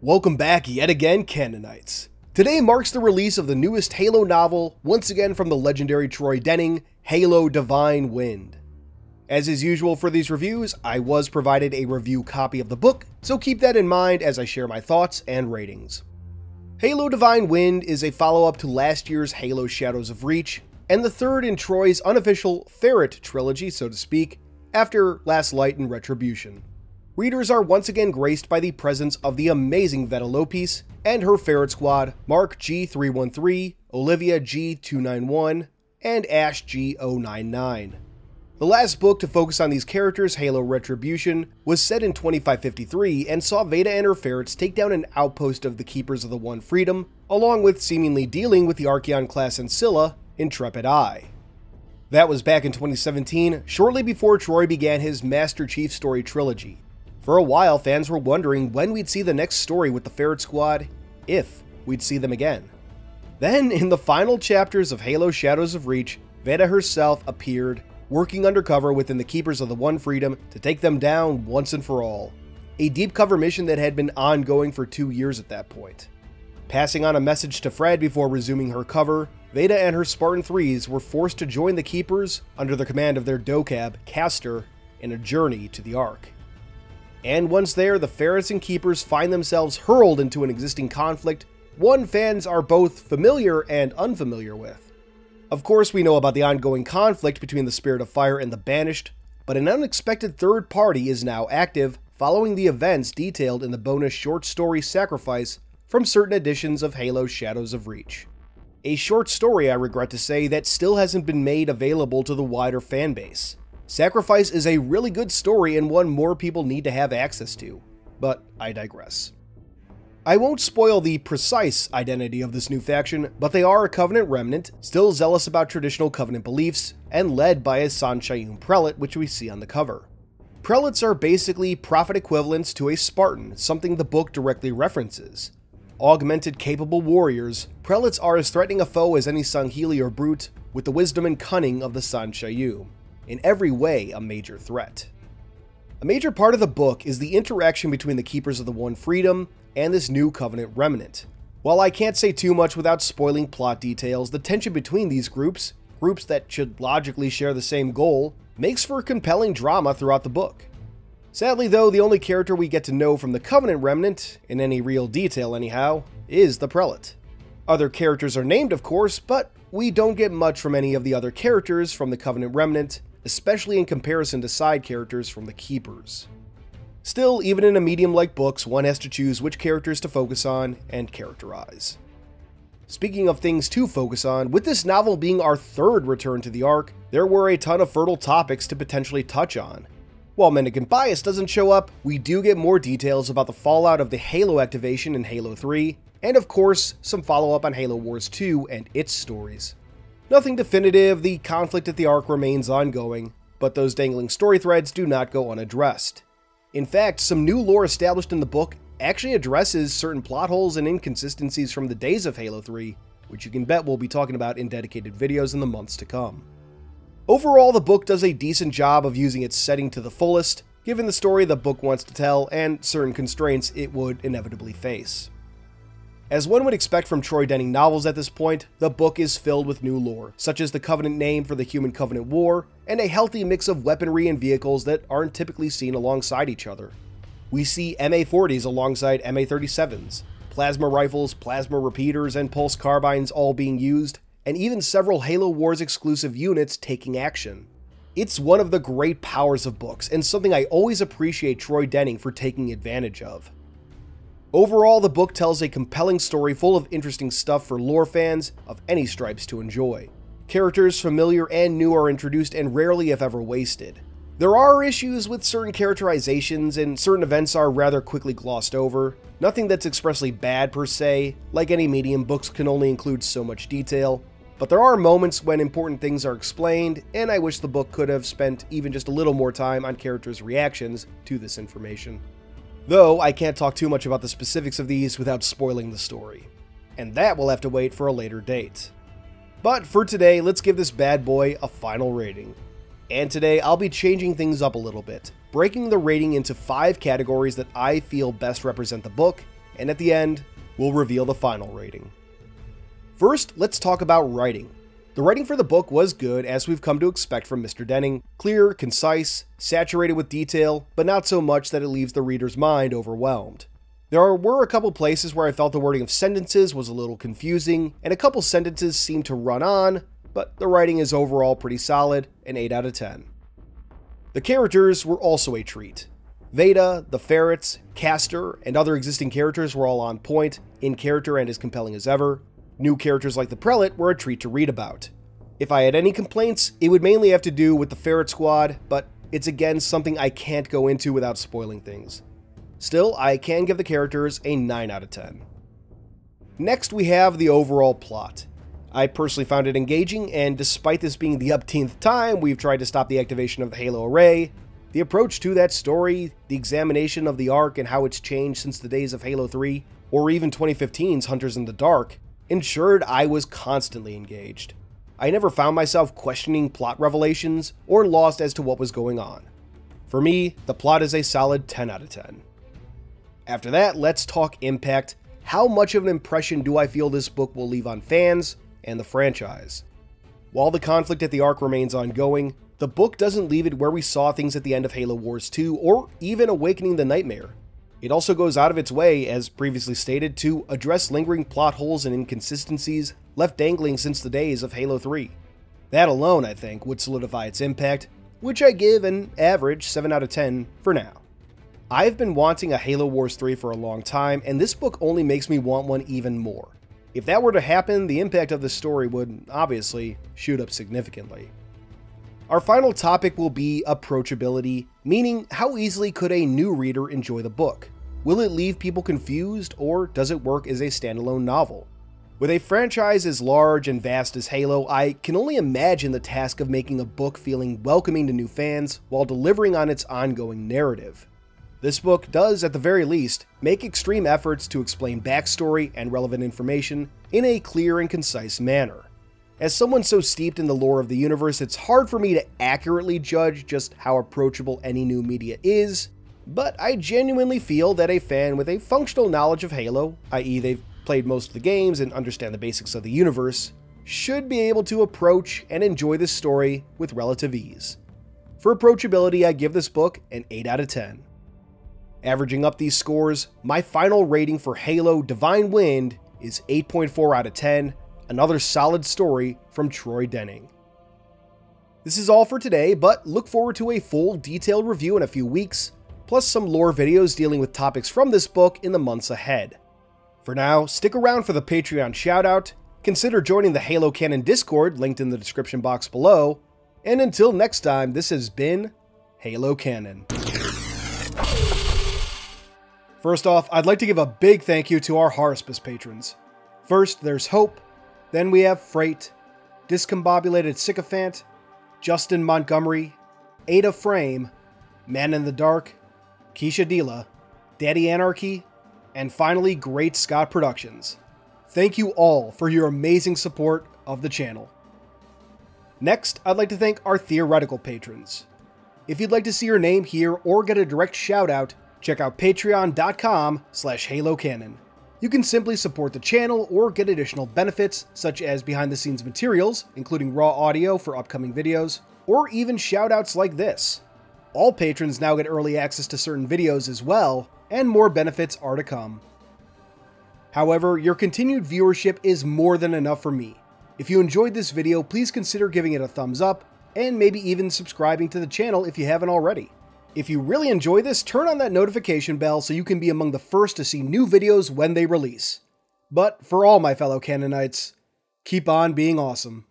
Welcome back yet again, Canonites. Today marks the release of the newest Halo novel, once again from the legendary Troy Denning, Halo Divine Wind. As is usual for these reviews, I was provided a review copy of the book, so keep that in mind as I share my thoughts and ratings. Halo Divine Wind is a follow-up to last year's Halo Shadows of Reach, and the third in Troy's unofficial Ferret trilogy, so to speak, after Last Light and Retribution. Readers are once again graced by the presence of the amazing Veta Lopis and her Ferret Squad, Mark G313, Olivia G291, and Ash G099. The last book to focus on these characters, Halo Retribution, was set in 2553 and saw Veta and her ferrets take down an outpost of the Keepers of the One Freedom, along with seemingly dealing with the Archeon-class Ancilla, Intrepid Eye. That was back in 2017, shortly before Troy began his Master Chief story trilogy. For a while, fans were wondering when we'd see the next story with the Ferret Squad, if we'd see them again. Then, in the final chapters of Halo Shadows of Reach, Veta herself appeared, working undercover within the Keepers of the One Freedom to take them down once and for all. A deep cover mission that had been ongoing for 2 years at that point. Passing on a message to Fred before resuming her cover, Veta and her Spartan-IIIs were forced to join the Keepers under the command of their docab, Castor, in a journey to the Ark. And once there, the Ferrets and Keepers find themselves hurled into an existing conflict, one fans are both familiar and unfamiliar with. Of course, we know about the ongoing conflict between the Spirit of Fire and the Banished, but an unexpected third party is now active, following the events detailed in the bonus short story Sacrifice from certain editions of Halo Shadows of Reach. A short story, I regret to say, that still hasn't been made available to the wider fanbase. Sacrifice is a really good story and one more people need to have access to, but I digress. I won't spoil the precise identity of this new faction, but they are a Covenant remnant, still zealous about traditional Covenant beliefs, and led by a Sanshayun prelate, which we see on the cover. Prelates are basically prophet equivalents to a Spartan, something the book directly references. Augmented capable warriors, prelates are as threatening a foe as any Sangheili or Brute, with the wisdom and cunning of the Sanshayun. In every way, a major threat. A major part of the book is the interaction between the Keepers of the One Freedom and this new Covenant remnant. While I can't say too much without spoiling plot details, the tension between these groups that should logically share the same goal, makes for compelling drama throughout the book. Sadly though, the only character we get to know from the Covenant remnant, in any real detail anyhow, is the Prelate. Other characters are named of course, but we don't get much from any of the other characters from the Covenant remnant, especially in comparison to side characters from the Keepers. Still, even in a medium like books, one has to choose which characters to focus on and characterize. Speaking of things to focus on, with this novel being our third return to the Ark, there were a ton of fertile topics to potentially touch on. While Mendicant Bias doesn't show up, we do get more details about the fallout of the Halo activation in Halo 3, and of course, some follow-up on Halo Wars 2 and its stories. Nothing definitive, the conflict at the Ark remains ongoing, but those dangling story threads do not go unaddressed. In fact, some new lore established in the book actually addresses certain plot holes and inconsistencies from the days of Halo 3, which you can bet we'll be talking about in dedicated videos in the months to come. Overall, the book does a decent job of using its setting to the fullest, given the story the book wants to tell and certain constraints it would inevitably face. As one would expect from Troy Denning novels at this point, the book is filled with new lore, such as the Covenant name for the Human-Covenant War, and a healthy mix of weaponry and vehicles that aren't typically seen alongside each other. We see MA-40s alongside MA-37s, plasma rifles, plasma repeaters, and pulse carbines all being used, and even several Halo Wars exclusive units taking action. It's one of the great powers of books, and something I always appreciate Troy Denning for taking advantage of. Overall, the book tells a compelling story full of interesting stuff for lore fans of any stripes to enjoy. Characters familiar and new are introduced and rarely if ever wasted. There are issues with certain characterizations and certain events are rather quickly glossed over. Nothing that's expressly bad per se, like any medium, books can only include so much detail. But there are moments when important things are explained, and I wish the book could have spent even just a little more time on characters' reactions to this information. Though, I can't talk too much about the specifics of these without spoiling the story. And that will have to wait for a later date. But for today, let's give this bad boy a final rating. And today, I'll be changing things up a little bit, breaking the rating into 5 categories that I feel best represent the book, and at the end, we'll reveal the final rating. First, let's talk about writing. The writing for the book was good, as we've come to expect from Mr. Denning. Clear, concise, saturated with detail, but not so much that it leaves the reader's mind overwhelmed. There were a couple places where I felt the wording of sentences was a little confusing, and a couple sentences seemed to run on, but the writing is overall pretty solid, an 8 out of 10. The characters were also a treat. Veta, the ferrets, Castor, and other existing characters were all on point, in character and as compelling as ever. New characters like the Prelate were a treat to read about. If I had any complaints, it would mainly have to do with the Ferret Squad, but it's again something I can't go into without spoiling things. Still, I can give the characters a 9 out of 10. Next, we have the overall plot. I personally found it engaging, and despite this being the upteenth time we've tried to stop the activation of the Halo array, the approach to that story, the examination of the arc and how it's changed since the days of Halo 3, or even 2015's Hunters in the Dark, ensured I was constantly engaged. I never found myself questioning plot revelations or lost as to what was going on. For me, the plot is a solid 10 out of 10. After that, let's talk impact. How much of an impression do I feel this book will leave on fans and the franchise? While the conflict at the Ark remains ongoing, the book doesn't leave it where we saw things at the end of Halo Wars 2 or even Awakening the Nightmare. It also goes out of its way, as previously stated, to address lingering plot holes and inconsistencies left dangling since the days of Halo 3. That alone, I think, would solidify its impact, which I give an average 7 out of 10 for now. I've been wanting a Halo Wars 3 for a long time, and this book only makes me want one even more. If that were to happen, the impact of the story would, obviously, shoot up significantly. Our final topic will be approachability, meaning how easily could a new reader enjoy the book? Will it leave people confused, or does it work as a standalone novel? With a franchise as large and vast as Halo, I can only imagine the task of making a book feeling welcoming to new fans while delivering on its ongoing narrative. This book does, at the very least, make extreme efforts to explain backstory and relevant information in a clear and concise manner. As someone so steeped in the lore of the universe, it's hard for me to accurately judge just how approachable any new media is, but I genuinely feel that a fan with a functional knowledge of Halo, i.e. they've played most of the games and understand the basics of the universe, should be able to approach and enjoy this story with relative ease. For approachability, I give this book an 8 out of 10. Averaging up these scores, my final rating for Halo Divine Wind is 8.4 out of 10, another solid story from Troy Denning. This is all for today, but look forward to a full, detailed review in a few weeks, plus some lore videos dealing with topics from this book in the months ahead. For now, stick around for the Patreon shoutout, consider joining the Halo Canon Discord linked in the description box below, and until next time, this has been Halo Canon. First off, I'd like to give a big thank you to our Harspice patrons. First, there's Hope, then we have Freight, Discombobulated Sycophant, Justin Montgomery, Ada Frame, Man in the Dark, Keisha Dila, Daddy Anarchy, and finally Great Scott Productions. Thank you all for your amazing support of the channel. Next, I'd like to thank our theoretical patrons. If you'd like to see your name here or get a direct shout out, check out patreon.com/halocanon. You can simply support the channel or get additional benefits such as behind the scenes materials, including raw audio for upcoming videos, or even shoutouts like this. All patrons now get early access to certain videos as well, and more benefits are to come. However, your continued viewership is more than enough for me. If you enjoyed this video, please consider giving it a thumbs up, and maybe even subscribing to the channel if you haven't already. If you really enjoy this, turn on that notification bell so you can be among the first to see new videos when they release. But for all my fellow Canonites, keep on being awesome.